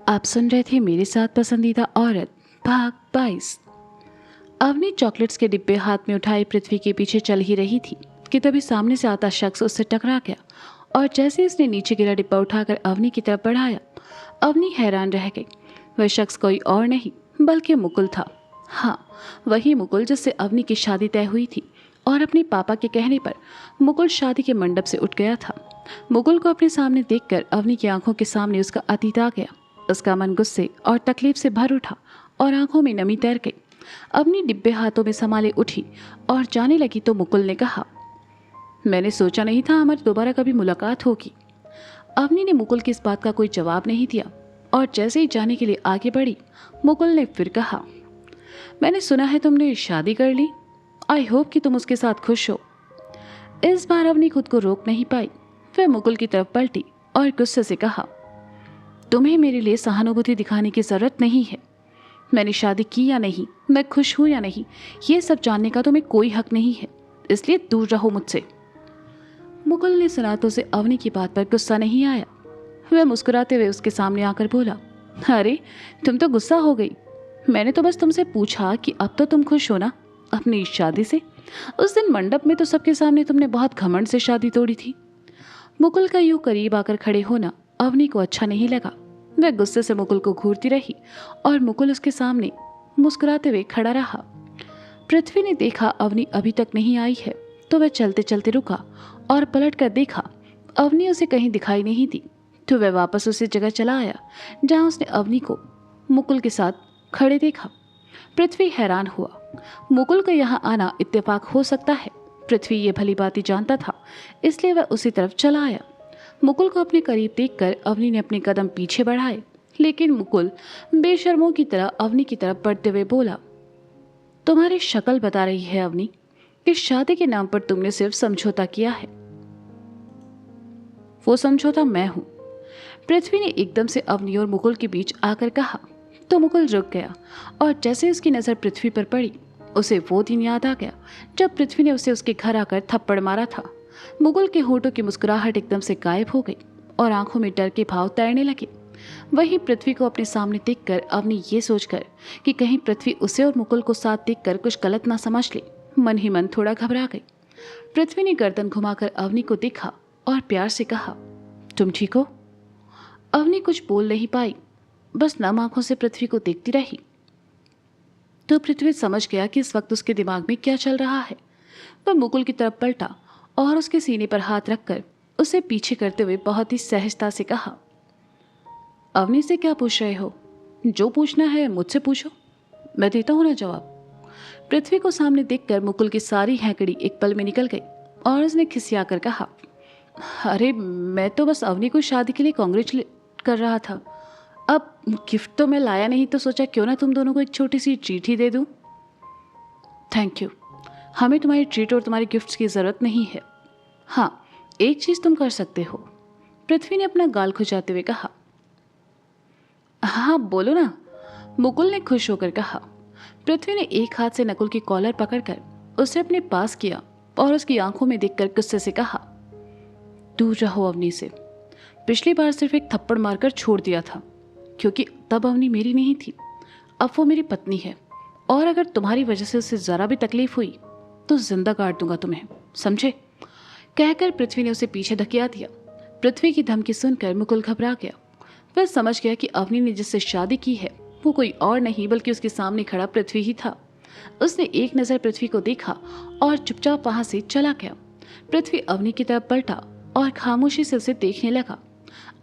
आप सुन रहे थे मेरे साथ पसंदीदा औरत भाग 22। अवनी चॉकलेट्स के डिब्बे हाथ में उठाए पृथ्वी के पीछे चल ही रही थी कि तभी सामने से आता शख्स उससे टकरा गया और जैसे ही उसने नीचे गिरा डिब्बा उठाकर अवनी की तरफ बढ़ाया, अवनी हैरान रह गई। वह शख्स कोई और नहीं बल्कि मुकुल था। हाँ, वही मुकुल जिससे अवनी की शादी तय हुई थी और अपने पापा के कहने पर मुकुल शादी के मंडप से उठ गया था। मुकुल को अपने सामने देखकर अवनी की आंखों के सामने उसका अतीत आ गया। उसका मन गुस्से और तकलीफ से भर उठा और आंखों में नमी तैर गई। अवनी डिब्बे हाथों में संभाले उठी और जाने लगी तो मुकुल ने कहा, मैंने सोचा नहीं था हमारी दोबारा कभी मुलाकात होगी। अवनी ने मुकुल की इस बात का कोई जवाब नहीं दिया और जैसे ही जाने के लिए आगे बढ़ी, मुकुल ने फिर कहा, मैंने सुना है तुमने शादी कर ली। आई होप कि तुम उसके साथ खुश हो। इस बार अवनी खुद को रोक नहीं पाई। वह मुकुल की तरफ पलटी और गुस्से से कहा, तुम्हें मेरे लिए सहानुभूति दिखाने की जरूरत नहीं है। मैंने शादी की या नहीं, मैं खुश हूं या नहीं, ये सब जानने का तुम्हें कोई हक नहीं है, इसलिए दूर रहो मुझसे। मुकुल ने सुना तो उसे अवनी की बात पर गुस्सा नहीं आया। वह मुस्कुराते हुए उसके सामने आकर बोला, अरे तुम तो गुस्सा हो गई। मैंने तो बस तुमसे पूछा कि अब तो तुम खुश हो ना अपनी इस शादी से। उस दिन मंडप में तो सबके सामने तुमने बहुत घमंड से शादी तोड़ी थी। मुकुल का यूं करीब आकर खड़े होना अवनी को अच्छा नहीं लगा। वह गुस्से से मुकुल को घूरती रही और मुकुल उसके सामने मुस्कुराते हुए खड़ा रहा। पृथ्वी ने देखा अवनी अभी तक नहीं आई है तो वह चलते चलते रुका और पलट कर देखा अवनी उसे कहीं दिखाई नहीं दी। तो वह वापस उसी जगह चला आया जहां उसने अवनी को मुकुल के साथ खड़े देखा। पृथ्वी हैरान हुआ। मुकुल का यहाँ आना इत्तेफाक हो सकता है। पृथ्वी ये भली बात ही जानता था, इसलिए वह उसी तरफ चला आया। मुकुल को अपने करीब देखकर अवनी ने अपने कदम पीछे बढ़ाए, लेकिन मुकुल बेशर्मों की तरह अवनी की तरफ बढ़ते हुए बोला, तुम्हारी शक्ल बता रही है अवनी कि शादी के नाम पर तुमने सिर्फ समझौता किया है। वो समझौता मैं हूं। पृथ्वी ने एकदम से अवनी और मुकुल के बीच आकर कहा तो मुकुल रुक गया और जैसे उसकी नजर पृथ्वी पर पड़ी, उसे वो दिन याद आ गया जब पृथ्वी ने उसे उसके घर आकर थप्पड़ मारा था। मुकुल के होठों की मुस्कुराहट एकदम से गायब हो गई और आंखों में डर के भाव तैरने लगे। वहीं पृथ्वी को अपने सामने देखकर अवनी ये सोचकर कि कहीं पृथ्वी उसे और मुकुल को साथ देखकर कुछ गलत ना समझ ले, मन ही मन थोड़ा घबरा गई। पृथ्वी ने गर्दन घुमाकर अवनी को देखा और प्यार से कहा, तुम ठीक हो? अवनी कुछ बोल नहीं पाई, बस नम आंखों से पृथ्वी को देखती रही। तो पृथ्वी समझ गया कि इस वक्त उसके दिमाग में क्या चल रहा है। वह मुकुल की तरफ पलटा और उसके सीने पर हाथ रखकर उसे पीछे करते हुए बहुत ही सहजता से कहा, अवनी से क्या पूछ रहे हो? जो पूछना है मुझसे पूछो, मैं देता हूं ना जवाब। पृथ्वी को सामने देखकर मुकुल की सारी हैकड़ी एक पल में निकल गई और उसने खिसियाकर कहा, अरे मैं तो बस अवनी को शादी के लिए कांग्रेचुलेट कर रहा था। अब गिफ्ट तो मैं लाया नहीं तो सोचा क्यों ना तुम दोनों को एक छोटी सी ट्रीट ही दे दूं। थैंक यू, हमें तुम्हारी ट्रीट और तुम्हारी गिफ्ट्स की जरूरत नहीं है। हाँ, एक चीज तुम कर सकते हो। पृथ्वी ने अपना गाल खुजाते हुए कहा। हाँ बोलो ना, मुकुल ने खुश होकर कहा। पृथ्वी ने एक हाथ से नकुल की कॉलर पकड़कर उसे अपने पास किया और उसकी आंखों में देखकर गुस्से से कहा, दूर रहो अवनी से। पिछली बार सिर्फ एक थप्पड़ मारकर छोड़ दिया था क्योंकि तब अवनी मेरी नहीं थी, अब वो मेरी पत्नी है और अगर तुम्हारी वजह से उसे जरा भी तकलीफ हुई तो जिंदा काट दूंगा तुम्हें, समझे? कहकर पृथ्वी ने उसे पीछे धकेला दिया। पृथ्वी की धमकी सुनकर मुकुल घबरा गया। वह समझ गया कि अवनी ने जिससे शादी की है वो कोई और नहीं बल्कि उसके सामने खड़ा पृथ्वी ही था। उसने एक नजर पृथ्वी को देखा और चुपचाप वहां से चला गया। पृथ्वी अवनी की तरफ पलटा और खामोशी से उसे देखने लगा।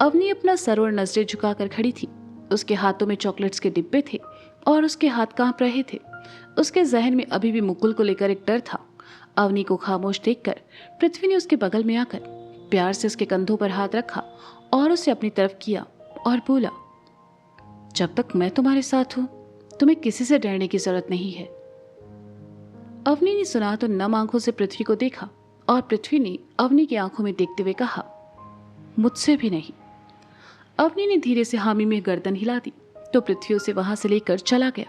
अवनी अपना सर और नजरें झुकाकर खड़ी थी। उसके हाथों में चॉकलेट्स के डिब्बे थे और उसके हाथ कांप रहे थे। उसके जहन में अभी भी मुकुल को लेकर एक डर था। अवनी को खामोश देखकर पृथ्वी ने उसके बगल में आकर प्यार से उसके कंधों पर हाथ रखा और उसे अपनी तरफ किया और बोला, जब तक मैं तुम्हारे साथ हूं तुम्हें किसी से डरने की जरूरत नहीं है। अवनी ने सुना तो नम आंखों से पृथ्वी को देखा और पृथ्वी ने अवनी की आंखों में देखते हुए कहा, मुझसे भी नहीं। अवनी ने धीरे से हामी में गर्दन हिला दी तो पृथ्वी उसे वहां से लेकर चला गया।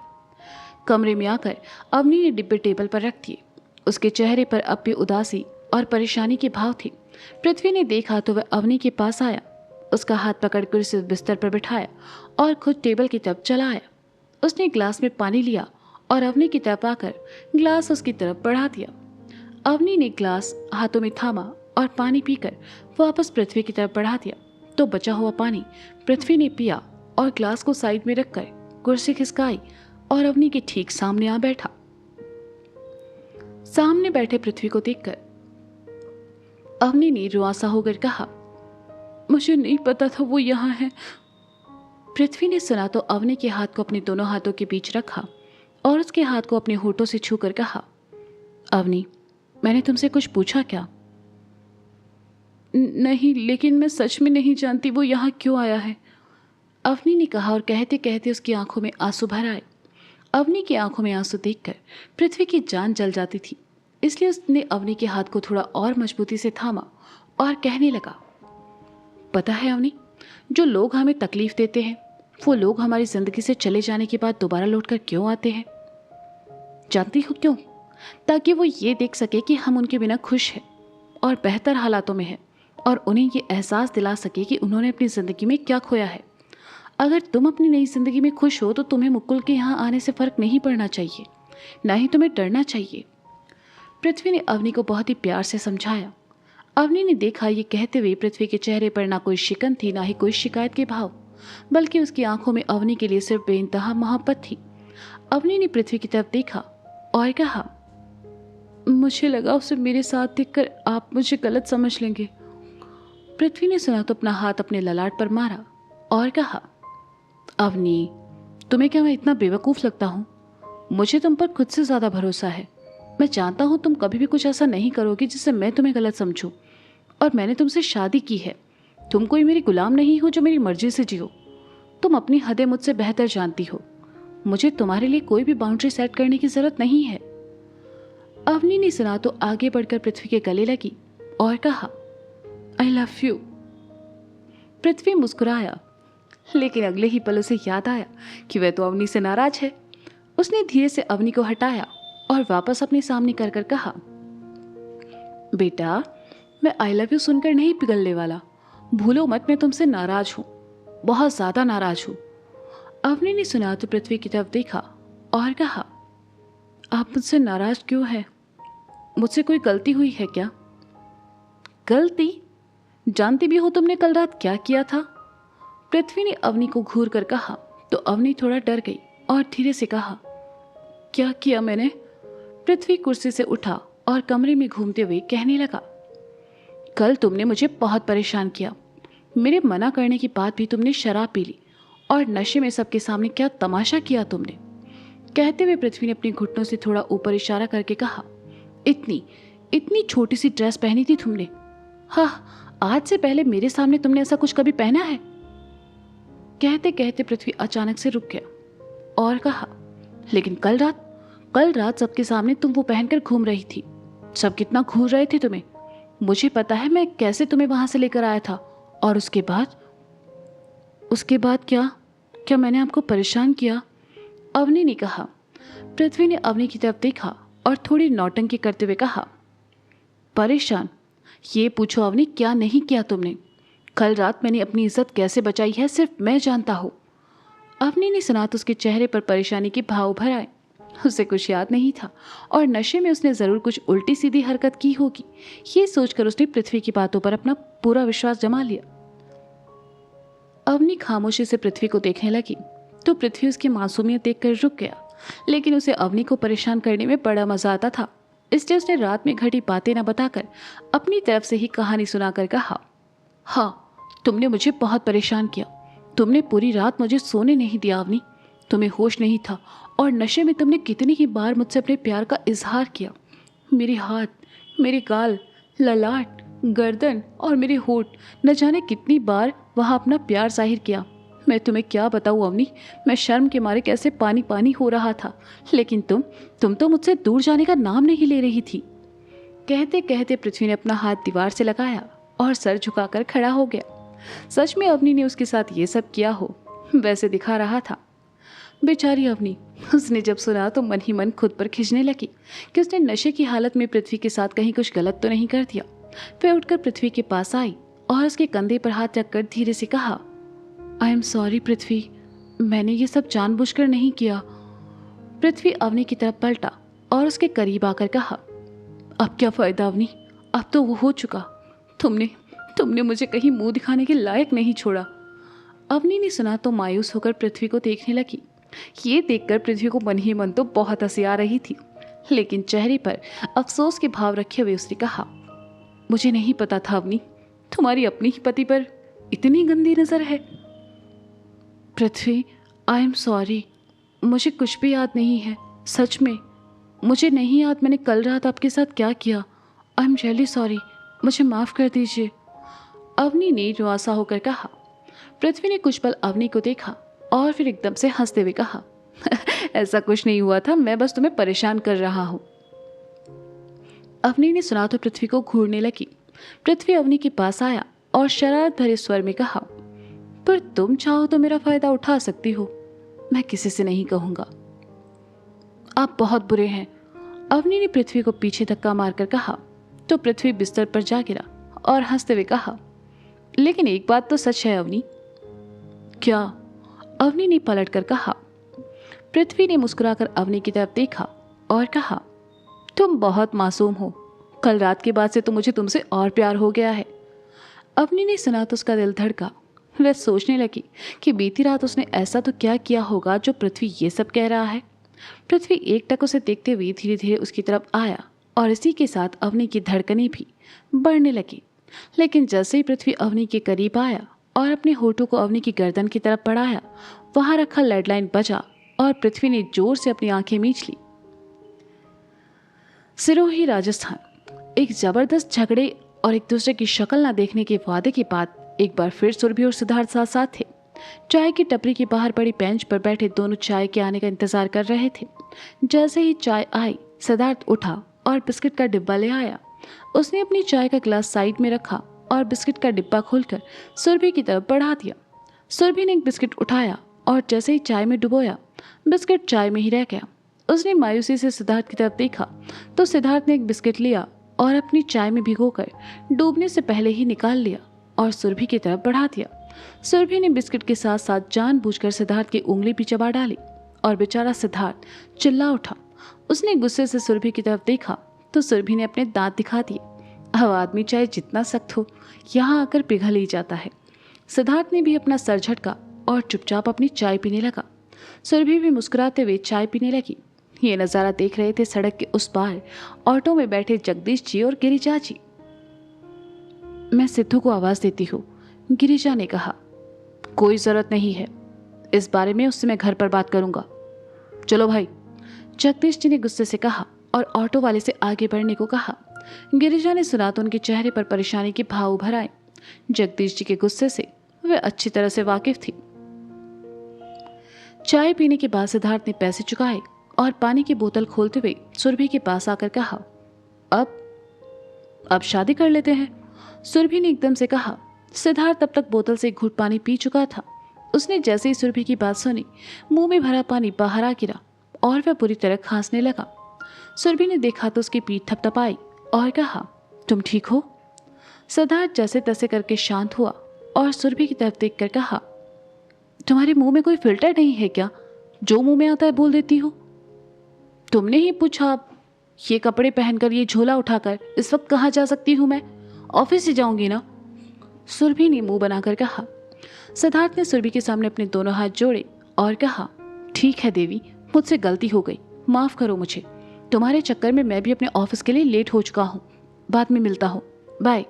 कमरे में आकर अवनी ने डिब्बे टेबल पर रख दिए। उसके चेहरे पर अब भी उदासी और परेशानी के भाव थे। पृथ्वी ने देखा तो वह अवनी के पास आया, उसका हाथ पकड़कर उसे बिस्तर पर बिठाया और खुद टेबल की तरफ चला आया। उसने ग्लास में पानी लिया और अवनी की तरफ आकर ग्लास उसकी तरफ बढ़ा दिया। अवनी ने ग्लास हाथों में थामा और पानी पीकर वापस पृथ्वी की तरफ बढ़ा दिया। तो बचा हुआ पानी पृथ्वी ने पिया और ग्लास को साइड में रखकर कुर्सी खिसकाई और अवनी के ठीक सामने आ बैठा। सामने बैठे पृथ्वी को देखकर अवनी ने रुआसा होकर कहा, मुझे नहीं पता था वो यहाँ है। पृथ्वी ने सुना तो अवनी के हाथ को अपने दोनों हाथों के बीच रखा और उसके हाथ को अपने होठों से छूकर कहा, अवनी, मैंने तुमसे कुछ पूछा क्या? नहीं, लेकिन मैं सच में नहीं जानती वो यहाँ क्यों आया है, अवनी ने कहा और कहते कहते उसकी आंखों में आंसू भर आए। अवनी की आंखों में आंसू देखकर पृथ्वी की जान जल जाती थी, इसलिए उसने अवनी के हाथ को थोड़ा और मजबूती से थामा और कहने लगा, पता है अवनी, जो लोग हमें तकलीफ देते हैं वो लोग हमारी जिंदगी से चले जाने के बाद दोबारा लौटकर क्यों आते हैं? जानती हो क्यों? ताकि वो ये देख सके कि हम उनके बिना खुश हैं और बेहतर हालातों में हैं, और उन्हें ये एहसास दिला सके कि उन्होंने अपनी ज़िंदगी में क्या खोया है। अगर तुम अपनी नई ज़िंदगी में खुश हो तो तुम्हें मुकुल के यहाँ आने से फ़र्क नहीं पड़ना चाहिए, ना ही तुम्हें डरना चाहिए। पृथ्वी ने अवनी को बहुत ही प्यार से समझाया। अवनी ने देखा ये कहते हुए पृथ्वी के चेहरे पर ना कोई शिकन थी, ना ही कोई शिकायत के भाव, बल्कि उसकी आंखों में अवनी के लिए सिर्फ बेइंतहा मोहब्बत थी। अवनी ने पृथ्वी की तरफ देखा और कहा, मुझे लगा उसे मेरे साथ देखकर आप मुझे गलत समझ लेंगे। पृथ्वी ने सुना तो अपना हाथ अपने ललाट पर मारा और कहा, अवनी, तुम्हें क्या मैं इतना बेवकूफ़ लगता हूँ? मुझे तुम पर खुद से ज़्यादा भरोसा है। मैं जानता हूँ तुम कभी भी कुछ ऐसा नहीं करोगी जिससे मैं तुम्हें गलत समझूं, और मैंने तुमसे शादी की है। तुम कोई मेरी गुलाम नहीं हो जो मेरी मर्जी से जियो। तुम अपनी हदें मुझसे बेहतर जानती हो। मुझे तुम्हारे लिए कोई भी बाउंड्री सेट करने की ज़रूरत नहीं है। अवनी ने सुना तो आगे बढ़कर पृथ्वी के गले लगी और कहा, आई लव यू। पृथ्वी मुस्कुराया, लेकिन अगले ही पल उसे याद आया कि वह तो अवनी से नाराज है। उसने धीरे से अवनी को हटाया और वापस अपने सामने कर कर कहा, बेटा, मैं आई लव यू सुनकर नहीं पिघलने वाला। भूलो मत, मैं तुमसे नाराज हूँ, बहुत ज़्यादा नाराज हूँ। अवनी ने सुना तो पृथ्वी की तरफ देखा और कहा, आप मुझसे नाराज क्यों है? मुझसे कोई गलती हुई है क्या? गलती? जानती भी हो तुमने कल रात क्या किया था? पृथ्वी ने अवनी को घूर कर कहा तो अवनी थोड़ा डर गई और धीरे से कहा, क्या किया मैंने? पृथ्वी कुर्सी से उठा और कमरे में घूमते हुए कहने लगा, कल तुमने मुझे बहुत परेशान किया। मेरे मना करने के बाद भी तुमने शराब पी ली और नशे में सबके सामने क्या तमाशा किया तुमने। कहते हुए पृथ्वी ने अपने घुटनों से थोड़ा ऊपर इशारा करके कहा, इतनी छोटी सी ड्रेस पहनी थी तुमने? हाँ, आज से पहले मेरे सामने तुमने ऐसा कुछ कभी पहना है? कहते कहते पृथ्वी अचानक से रुक गया और कहा, लेकिन कल रात सबके सामने तुम वो पहनकर घूम रही थी। सब कितना घूर रहे थे तुम्हें। मुझे पता है मैं कैसे तुम्हें वहां से लेकर आया था। और उसके बाद क्या मैंने आपको परेशान किया? अवनी ने कहा। पृथ्वी ने अवनी की तरफ देखा और थोड़ी नौटंकी करते हुए कहा, परेशान? ये पूछो अवनी, क्या नहीं किया तुमने? कल रात मैंने अपनी इज्जत कैसे बचाई है सिर्फ मैं जानता हूँ। अवनी ने सुना तो उसके चेहरे पर परेशानी के भाव उभर आए। उसे कुछ याद नहीं था और नशे में उसने ज़रूर कुछ उल्टी सीधी हरकत की होगी। ये सोचकर उसने पृथ्वी की बातों पर अपना पूरा विश्वास जमा लिया। अवनी खामोशी से पृथ्वी को देखने लगी तो पृथ्वी उसकी मासूमियत देखकर रुक गया, लेकिन उसे अवनी को परेशान करने में बड़ा मजा आता था। इसलिए उसने रात में घटी बातें न बताकर अपनी तरफ से ही कहानी सुनाकर कहा, हाँ, तुमने मुझे बहुत परेशान किया। तुमने पूरी रात मुझे सोने नहीं दिया अवनी। तुम्हें होश नहीं था और नशे में तुमने कितनी ही बार मुझसे अपने प्यार का इजहार किया। मेरे हाथ, मेरे गाल, ललाट, गर्दन और मेरे होठ, न जाने कितनी बार वहाँ अपना प्यार जाहिर किया। मैं तुम्हें क्या बताऊँ अवनी, मैं शर्म के मारे कैसे पानी पानी हो रहा था, लेकिन तुम तो मुझसे दूर जाने का नाम नहीं ले रही थी। कहते कहते पृथ्वी ने अपना हाथ दीवार से लगाया और सर झुकाकर खड़ा हो गया। सच में अवनी ने उसके साथ ये सब किया हो वैसे दिखा रहा था। बेचारी अवनी, उसने जब सुना तो मन ही मन खुद पर खिंचने लगी कि उसने नशे की हालत में पृथ्वी के साथ कहीं कुछ गलत तो नहीं कर दिया। वह उठकर पृथ्वी के पास आई और उसके कंधे पर हाथ रखकर धीरे से कहा, आई एम सॉरी पृथ्वी, मैंने ये सब जानबूझकर नहीं किया। पृथ्वी अवनी की तरफ पलटा और उसके करीब आकर कहा, अब क्या फ़ायदा अवनी, अब तो वो हो चुका। तुमने मुझे कहीं मुंह दिखाने के लायक नहीं छोड़ा। अवनी ने सुना तो मायूस होकर पृथ्वी को देखने लगी। ये देखकर पृथ्वी को मन ही मन तो बहुत हंसी आ रही थी, लेकिन चेहरे पर अफसोस के भाव रखे हुए उसने कहा, मुझे नहीं पता था अवनी, तुम्हारी अपने ही पति पर इतनी गंदी नजर है। पृथ्वी, आई एम सॉरी, मुझे कुछ भी याद नहीं है, सच में मुझे नहीं याद मैंने कल रात आपके साथ क्या किया। आई एम रियली सॉरी, मुझे माफ़ कर दीजिए। अवनी ने रुआसा होकर कहा। पृथ्वी ने कुछ पल अवनी को देखा और फिर एकदम से हंसते हुए कहा, ऐसा कुछ नहीं हुआ था, मैं बस तुम्हें परेशान कर रहा हूं। अवनी ने सुना तो पृथ्वी को घूरने लगी। पृथ्वी अवनी के पास आया और शरारत भरे स्वर में कहा, पर तुम चाहो तो मेरा फायदा उठा सकती हो, मैं किसी से नहीं कहूंगा। आप बहुत बुरे हैं, अवनी ने पृथ्वी को पीछे धक्का मारकर कहा। तो पृथ्वी बिस्तर पर जा गिरा और हंसते हुए कहा, लेकिन एक बात तो सच है अवनी। क्या? अवनी ने पलटकर कहा। पृथ्वी ने मुस्कुराकर अवनी की तरफ देखा और कहा, तुम बहुत मासूम हो, कल रात के बाद से तो मुझे तुमसे और प्यार हो गया है। अवनी ने सुना तो उसका दिल धड़का। वह सोचने लगी कि बीती रात उसने ऐसा तो क्या किया होगा जो पृथ्वी ये सब कह रहा है। पृथ्वी एकटक उसे देखते हुए धीरे धीरे उसकी तरफ आया और इसी के साथ अवनी की धड़कनें भी बढ़ने लगी। लेकिन जैसे ही पृथ्वी अवनी के करीब आया और अपने होठों को अवनी की गर्दन की तरफ बढ़ाया, वहां रखा लैंडलाइन बजा और पृथ्वी ने जोर से अपनी आंखें मीच ली। सिरोही, राजस्थान। एक जबरदस्त झगड़े और एक दूसरे की शक्ल न देखने के वादे के बाद एक बार फिर सुरभि और सिद्धार्थ साथ साथ थे। चाय की टपरी के बाहर पड़ी बेंच पर बैठे दोनों चाय के आने का इंतजार कर रहे थे। जैसे ही चाय आई, सिद्धार्थ उठा और बिस्किट का डिब्बा ले आया। उसने अपनी चाय का गिलास साइड में रखा और बिस्किट का डिब्बा खोलकर सुरभि की तरफ बढ़ा दिया। सुरभि ने एक बिस्किट उठाया और जैसे ही चाय में डुबोया, बिस्किट चाय में ही रह गया। उसने मायूसी से सिद्धार्थ की तरफ देखा तो सिद्धार्थ ने एक बिस्किट लिया और अपनी चाय में भिगोकर डूबने से पहले ही निकाल लिया और सुरभि की तरफ बढ़ा दिया। सुरभि ने बिस्किट के साथ साथ जानबूझकर सिद्धार्थ की उंगली भी चबा डाली और बेचारा सिद्धार्थ चिल्ला उठा। उसने गुस्से से सुरभि की तरफ देखा तो सुरभि ने अपने दांत दिखा दिए। अब आदमी चाहे जितना सख्त हो, यहाँ आकर पिघल ही जाता है। सिद्धार्थ ने भी अपना सर झटका और चुपचाप अपनी चाय पीने लगा। सुरभि भी मुस्कुराते हुए चाय पीने लगी। ये नज़ारा देख रहे थे सड़क के उस पार ऑटो में बैठे जगदीश जी और गिरिजा जी। मैं सिद्धू को आवाज़ देती हूँ, गिरिजा ने कहा। कोई ज़रूरत नहीं है, इस बारे में उससे मैं घर पर बात करूँगा। चलो भाई, जगदीश जी ने गुस्से से कहा और ऑटो वाले से आगे बढ़ने को कहा। गिरिजा ने सुना तो उनके चेहरे पर परेशानी के भाव उभर आए। जगदीश जी के गुस्से से वे अच्छी तरह से वाकिफ थी। चाय पीने के बाद सिद्धार्थ ने पैसे चुकाए और पानी की बोतल खोलते हुए सुरभि के पास आकर कहा, अब शादी कर लेते हैं। सुरभि ने एकदम से कहा। सिद्धार्थ तब तक बोतल से एक घूंट पानी पी चुका था। उसने जैसे ही सुरभि की बात सुनी, मुंह में भरा पानी बाहर आ गिरा और वह पूरी तरह खांसने लगा। सुरभि ने देखा तो उसकी पीठ थपथपाई और कहा, तुम ठीक हो? सिद्धार्थ जैसे तैसे करके शांत हुआ और सुरभि की तरफ देखकर कहा, तुम्हारे मुंह में कोई फिल्टर नहीं है क्या? जो मुंह में आता है बोल देती हो। तुमने ही पूछा, ये कपड़े पहनकर, ये झोला उठाकर इस वक्त कहाँ जा सकती हूँ मैं? ऑफिस से जाऊंगी ना, सुरभि ने मुंह बनाकर कहा। सिद्धार्थ ने सुरभि के सामने अपने दोनों हाथ जोड़े और कहा, ठीक है देवी, मुझसे गलती हो गई, माफ करो मुझे। तुम्हारे चक्कर में मैं भी अपने ऑफिस के लिए लेट हो चुका हूँ। बाद में मिलता हूँ, बाय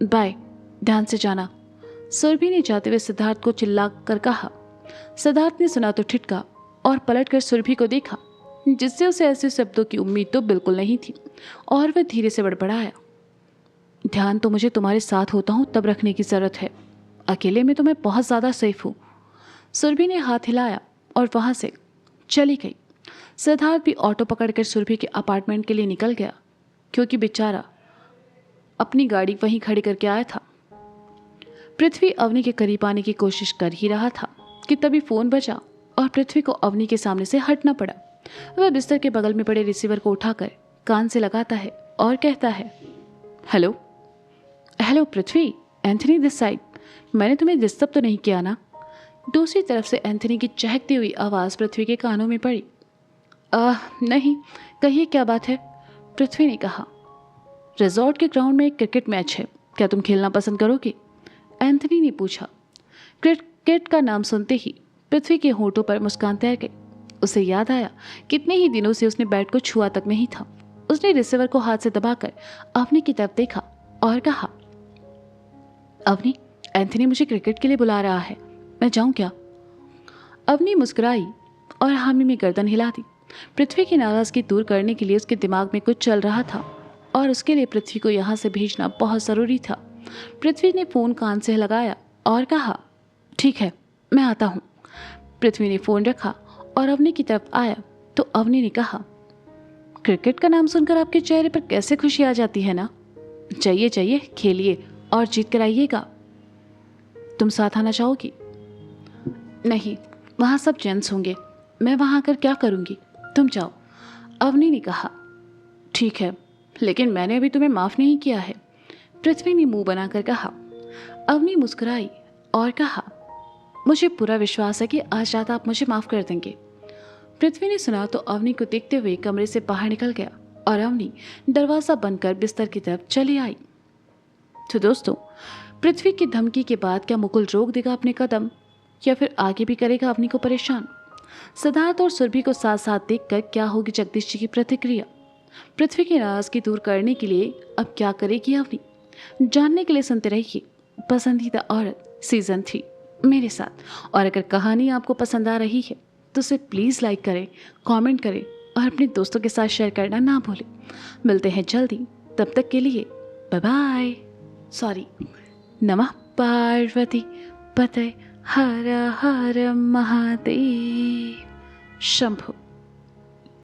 बाय, ध्यान से जाना, सुरभि ने जाते हुए सिद्धार्थ को चिल्ला कर कहा। सिद्धार्थ ने सुना तो ठिठका और पलटकर सुरभि को देखा, जिससे उसे ऐसे शब्दों की उम्मीद तो बिल्कुल नहीं थी, और वह धीरे से बड़बड़ाया, ध्यान तो मुझे तुम्हारे साथ होता हूँ तब रखने की जरूरत है, अकेले में तो मैं बहुत ज़्यादा सेफ हूँ। सुरभि ने हाथ हिलाया और वहाँ से चली गई। सिद्धार्थ भी ऑटो पकड़कर सुरभि के अपार्टमेंट के लिए निकल गया, क्योंकि बेचारा अपनी गाड़ी वहीं खड़ी करके आया था। पृथ्वी अवनी के करीब आने की कोशिश कर ही रहा था कि तभी फोन बजा और पृथ्वी को अवनी के सामने से हटना पड़ा। वह बिस्तर के बगल में पड़े रिसीवर को उठाकर कान से लगाता है और कहता है, hello hello Prithvi, Anthony this side. मैंने तुम्हें डिस्टर्ब तो नहीं किया ना? दूसरी तरफ से एंथनी की चहकती हुई आवाज़ पृथ्वी के कानों में पड़ी। नहीं, कहिए क्या बात है? पृथ्वी ने कहा। रिजॉर्ट के ग्राउंड में एक क्रिकेट मैच है, क्या तुम खेलना पसंद करोगे? एंथनी ने पूछा। क्रिकेट का नाम सुनते ही पृथ्वी के होठों पर मुस्कान तैर गई। उसे याद आया कितने ही दिनों से उसने बैट को छुआ तक नहीं था। उसने रिसीवर को हाथ से दबाकर अवनी की तरफ देखा और कहा, अवनी, एंथनी मुझे क्रिकेट के लिए बुला रहा है, मैं जाऊं क्या? अवनी मुस्कुराई और हामी में गर्दन हिला दी। पृथ्वी की नाराजगी दूर करने के लिए उसके दिमाग में कुछ चल रहा था और उसके लिए पृथ्वी को यहाँ से भेजना बहुत ज़रूरी था। पृथ्वी ने फ़ोन कान से लगाया और कहा, ठीक है, मैं आता हूँ। पृथ्वी ने फ़ोन रखा और अवनी की तरफ आया तो अवनी ने कहा, क्रिकेट का नाम सुनकर आपके चेहरे पर कैसे खुशी आ जाती है ना? चाहिए चाहिए, खेलिए और जीत कर आइएगा। तुम साथ आना चाहोगी? नहीं, वहाँ सब जेंट्स होंगे, मैं वहाँ आकर क्या करूँगी, तुम जाओ। अवनी ने कहा। ठीक है, लेकिन मैंने अभी तुम्हें माफ़ नहीं किया है, पृथ्वी ने मुंह बनाकर कहा। अवनी मुस्कुराई और कहा, मुझे पूरा विश्वास है कि आज रात आप मुझे माफ़ कर देंगे। पृथ्वी ने सुना तो अवनी को देखते हुए कमरे से बाहर निकल गया और अवनी दरवाज़ा बंद कर बिस्तर की तरफ चली आई। तो दोस्तों, पृथ्वी की धमकी के बाद क्या मुकुल रोक देगा अपने कदम या फिर आगे भी करेगा अवनी को परेशान? सिद्धार्थ और सुरभि को साथ साथ देखकर क्या होगी जगदीश जी की प्रतिक्रिया? पृथ्वी की नाराजगी दूर करने के लिए अब क्या करेगी अवनी? जानने के लिए सुनते रहिए पसंदीदा औरत सीजन 3 मेरे साथ। और अगर कहानी आपको पसंद आ रही है तो उसे प्लीज़ लाइक करें, कमेंट करें और अपने दोस्तों के साथ शेयर करना ना भूलें। मिलते हैं जल्दी, तब तक के लिए बाय बाय। नमः पार्वती पतये हर हर महादेव शंभु।